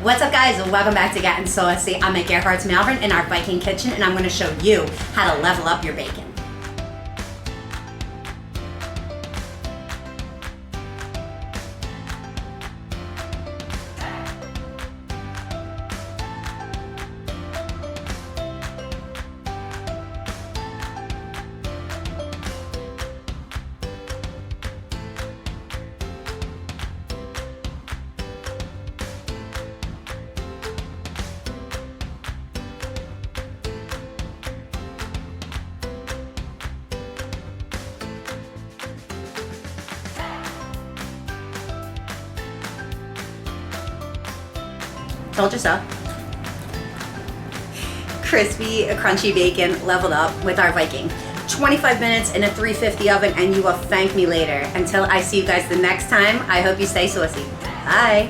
What's up, guys? Welcome back to Getting Saucy. I'm at Gerhardt's Malvern in our Viking kitchen, and I'm going to show you how to level up your bacon. Told you so. Crispy, crunchy bacon leveled up with our Viking. 25 minutes in a 350 oven and you will thank me later. Until I see you guys the next time, I hope you stay saucy. Bye.